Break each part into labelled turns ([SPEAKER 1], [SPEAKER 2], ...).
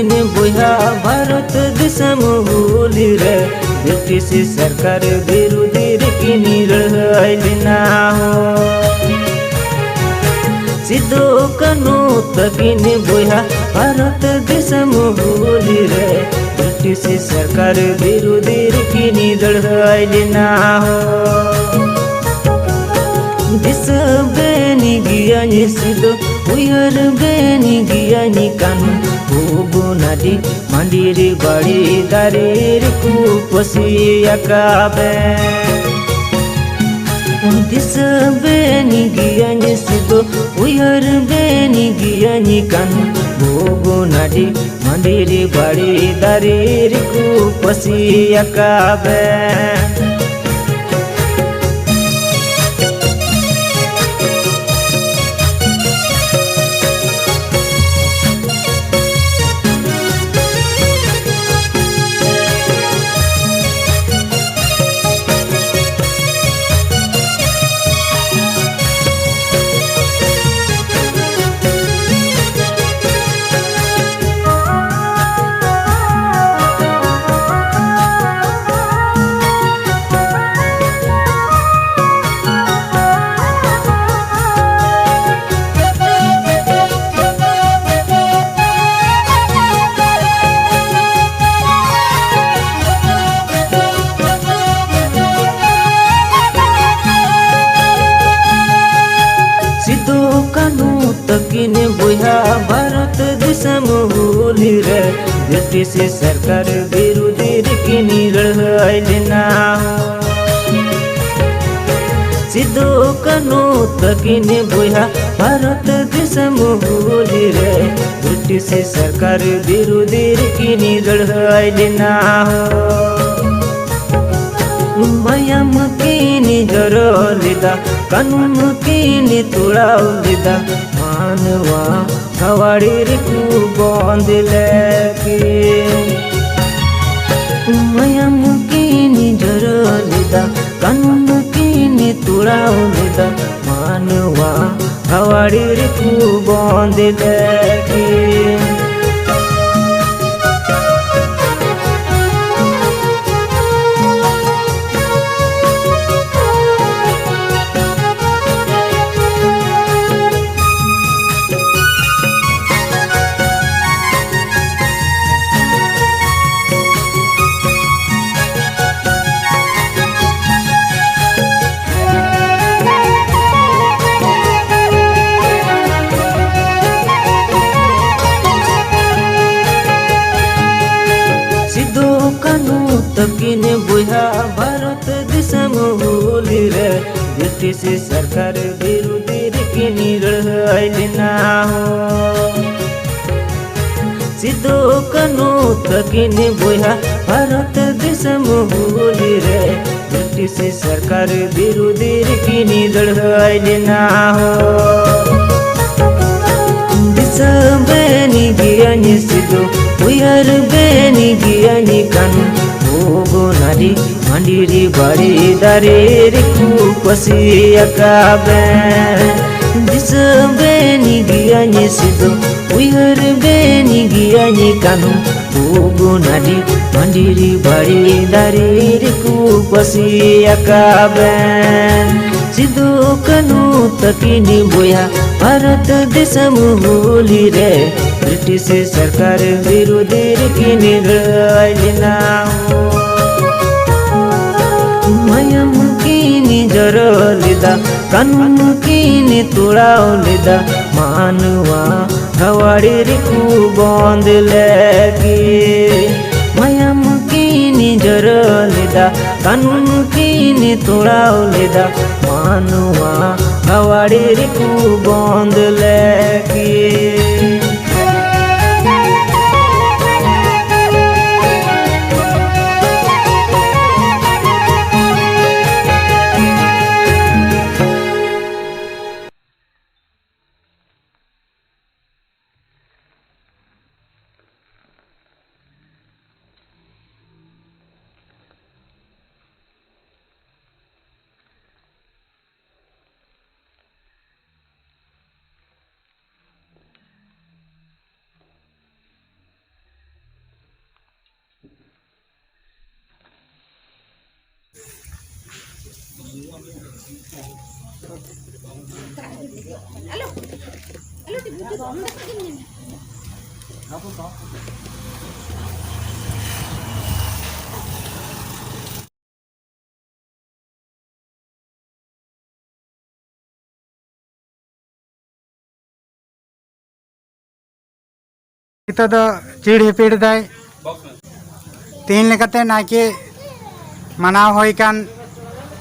[SPEAKER 1] तकिन बुहा भारत दिसम होली रे ब्रिटिश सरकार विरोधी किनी लड़ाइलिना हो सिद्धो कनु तकिन बुहा भारत दिसम होली रे ब्रिटिश सरकार विरोधी किनी लड़ाइलिना हो दिस बेनी गियानी सिद्धो उयर बेनी गियानी कानु होगो नाडी मंदिरी बाड़ी दारीर कुपसिया काबे दिस बेनी गियानी सिद्धो उयर बेनी गियानी कानु होगो नाडी मंदिरी बाड़ी दारीर कुपसिया काबे तकिन बुहा भारत दिसम होली रे ब्रिटिश सरकार विरोधी किनी लड़ाइलिना सिद्धो कनु तकिन बुहा भारत दिसम होली रे ब्रिटिश सरकार विरोधी किनी लड़ाइलिना मयम किनी जरोलिदा कानून किनी तुड़ाउलिदा मानवा हवाड़ी रिकू बंदिले की मयम किनी जरोलिदा कानून किनी तुड़ाउलिदा मानवा हवाड़ी रिकू बंदिले की तकिन बुहा भारत दिसम होली रे ब्रिटिश सरकार विरोधी किनी लड़ाइलिना हो सिद्धो कनु तकिन बुहा भारत दिसम होली रे ब्रिटिश सरकार विरोधी किनी लड़ाइलिना हो दिस बेनी गियानी सिद्धो उयर बेनी गियानी कानु होगो नाडी मंदिरी बाड़ी दारीर कुपसिया काबे दिस बेनी गियानी सिद्धो उयर बेनी गियानी कानु होगो नाडी मंदिरी बाड़ी दारीर कुपसिया काबे सिद्धो कनु तकिनी बुहा भारत दिसम होली रे ब्रिटिश सरकार विरोधी किनी लड़ाइलिना मयम किनी जरोलिदा कानून किनी तुड़ाउलिदा मानवा हवाड़ी रिकू बंदिले की मयम किनी जरोलिदा कानून किनी तुड़ाउलिदा मानवा हवाड़ी रिकू बंदिले की
[SPEAKER 2] चिड़ हिपिड़ दाय तीन लेकाते नाके मानाव होय कान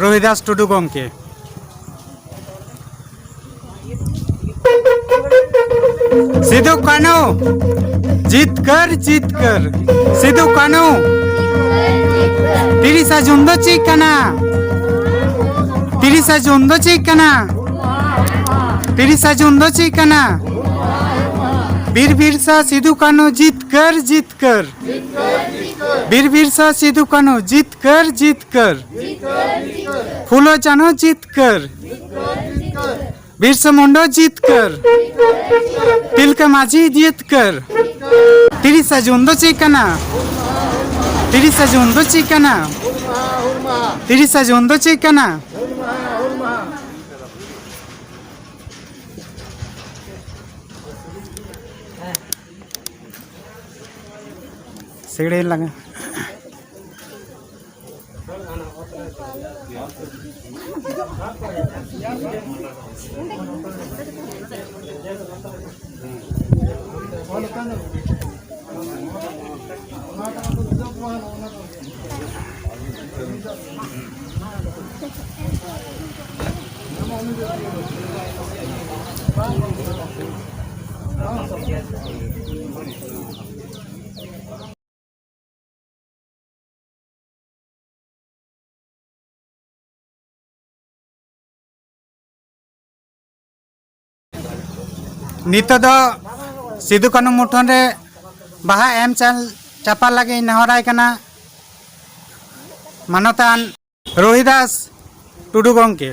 [SPEAKER 2] रोहिदास टुडू गंके सिदु कानो जीत कर सिदु कानो 30 जून दो चेक कना 30 जून दो चेक कना 30 जून दो चेक कना वीर बिरसा सिदु कानो जीत कर वीर बिरसा सिदु कानो जीत कर फूलो जानो जीत कर बिरसा मुंडा जीत कर तिलका माझी जीत कर 30 जून दो चेकना 30 जून दो चेकना 30 जून दो चेकना सिगड़े लगा नित सिदु कानू मुठन रे बाहा एम चल चापा लगे नहराय कना मानतान रोहिदास टुडू गंके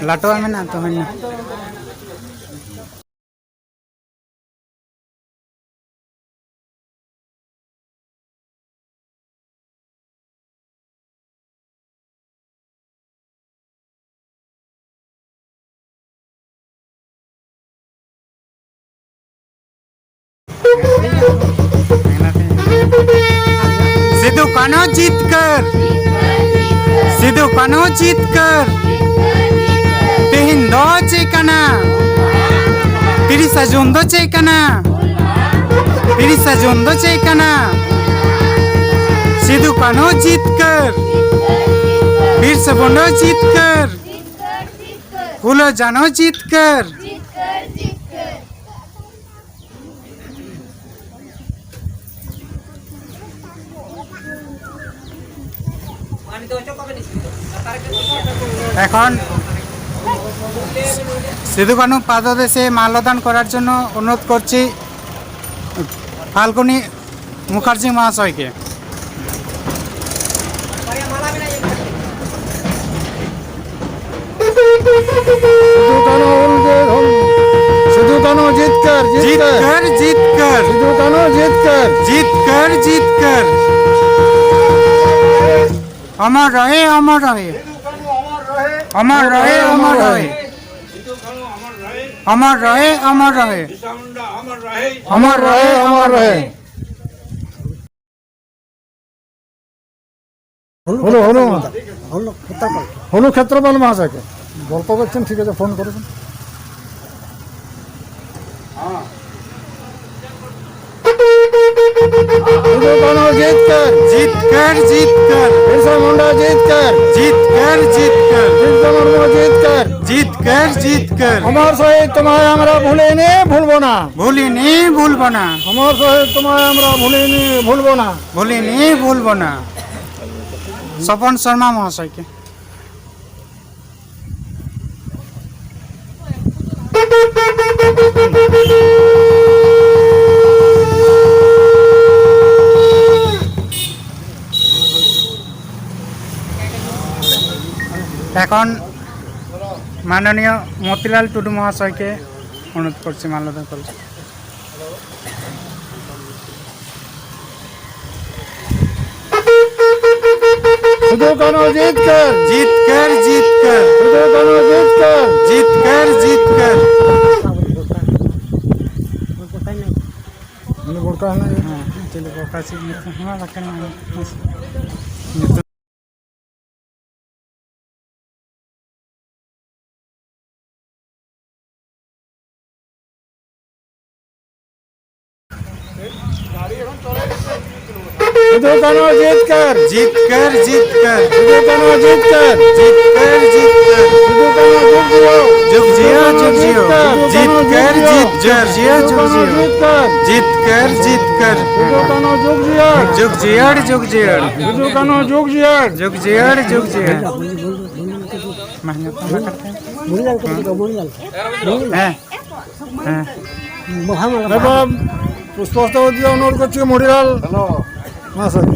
[SPEAKER 2] लाटवा में ना तो है सिदु कानो जीत कर सिदु कानो जीत कर तेहिन दो चेकना 30 जून दो चेकना 30 जून दो चेकना सिदु कानो जीत कर बिरसा मुंडा जीत कर फूलो जानो जीत कर এখন সিধু কানু পাদদেশে মাল্যদান করার জন্য অনুরোধ করছি ফাল্গুনী মুখার্জি মহাশয়কে।
[SPEAKER 3] सिद्धू कानू जीत कर
[SPEAKER 2] जीत कर जीत कर
[SPEAKER 3] सिद्धू कानू जीत कर
[SPEAKER 2] जीत कर जीत कर अमर रहे अमर रहे अमर रहे अमर रहे अमर रहे अमर रहे
[SPEAKER 3] अमर रहे अमर रहे হলো হলো হলো হলো ক্ষেত্রপাল মহাশয়কে গল্প করছেন ঠিক আছে ফোন করবেন सिद्धू कानू जीत कर
[SPEAKER 2] जीत कर जीत कर
[SPEAKER 3] बिरसा मुंडा जीत कर
[SPEAKER 2] जीत कर जीत कर
[SPEAKER 3] बिरसा मुंडा जीत कर
[SPEAKER 2] जीत कर जीत कर
[SPEAKER 3] আমার সহিত তোমায় আমরা ভুলিনি ভুলবো না
[SPEAKER 2] ভুলিনি ভুলবো না
[SPEAKER 3] আমার সহিত তোমায় আমরা ভুলিনি ভুলবো না
[SPEAKER 2] ভুলিনি ভুলবো না স্বপন শর্মা মহাশয়কে। এখন মাননীয় মতিলাল টুডু মহাশয়কে অনুরোধ করছি মাল্যদান করছি।
[SPEAKER 3] सिद्धू कान्हू जीत कर
[SPEAKER 2] जीत कर जीत कर
[SPEAKER 3] सिद्धू कान्हू जीत कर
[SPEAKER 2] जीत कर जीत कर
[SPEAKER 3] मैंने गुड़का है ना ये।
[SPEAKER 2] चलो काशी में हमारा करना है
[SPEAKER 3] सिद्धू कान्हू जीत कर
[SPEAKER 2] जीत कर जीत कर
[SPEAKER 3] सिद्धू कान्हू जीत कर
[SPEAKER 2] जीत कर जीत कर
[SPEAKER 3] सिद्धू कान्हू
[SPEAKER 2] जुग जियो जीत कर जीत कर जियो जुग जियो
[SPEAKER 3] जीत कर
[SPEAKER 2] जीत कर
[SPEAKER 3] सिद्धू कान्हू जुग जियो
[SPEAKER 2] जुग जियो
[SPEAKER 3] सिद्धू कान्हू जुग जियो
[SPEAKER 2] जुग जियो मेहनत करते हैं
[SPEAKER 3] এবার পুষ্পস্তবক দিয়ে অনুরোধ করছি মরিলাল মহাশয়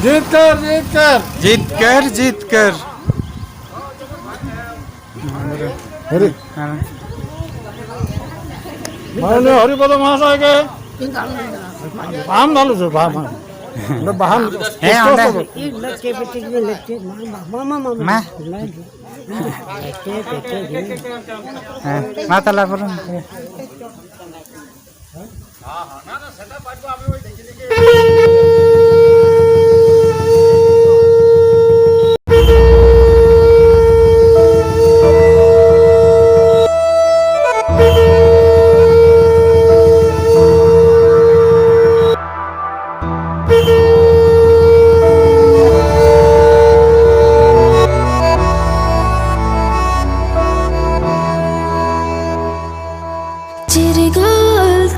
[SPEAKER 3] जीत कर जीत कर
[SPEAKER 2] जीत कर जीत कर
[SPEAKER 3] हरि
[SPEAKER 2] हाँ।
[SPEAKER 3] माननीय हरिपद महाशय के বাহান ভালো তো বাহান বাহান
[SPEAKER 2] হ্যাঁ আমরা মা হ্যাঁ মাতালা বলুন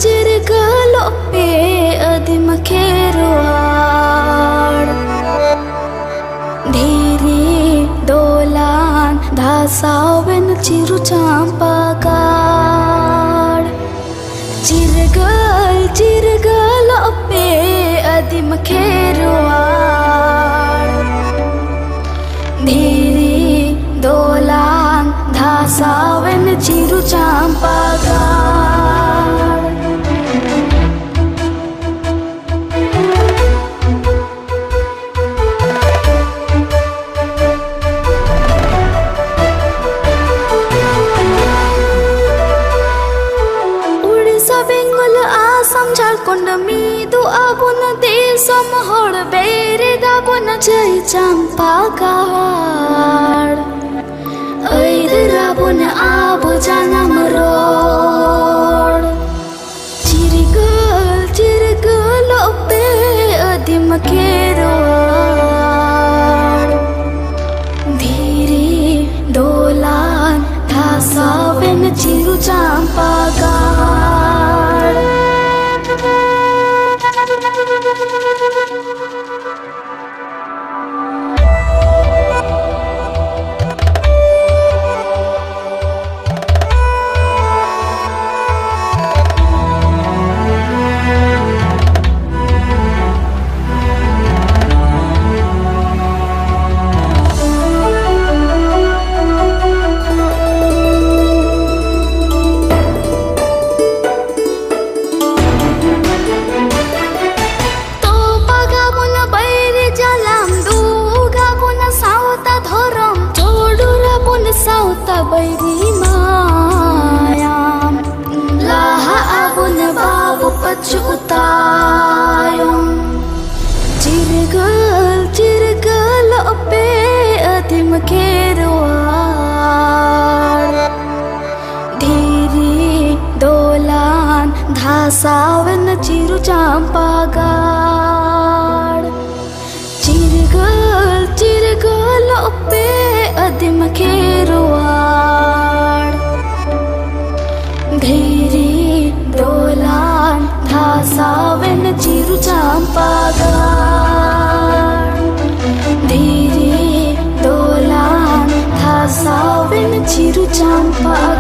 [SPEAKER 4] चिरगल पे अदिम खेरवाड़ धीरे दोलान धासावन चिरु चांपागाड़ चिरगल पे अदिम खेरवाड़ धीरे दोलान धासावन चिरु चांपागाड़ झारखंड मीदु आबुन देशम हड़ बेरे दाबुन जय चंपागाड़ ऐर राबुन आबु जानम रोड चिरगल पे अदिम खेरवाड़ धीरे दोलान धासावन चिरु चंपागाड़ साउता बैरी मायाम लाहा आबुन बाबु पछुतायम चिरगल पे अदिम खेरवाड़ धीरे दोलान धासावन चिरु चांपागाड़ चिरगल पे अदिम खेरवाड़ धीरे दोलान धासावन चिरु चांपागाड़ धीरे दोलान धासावन चिरु चांपागाड़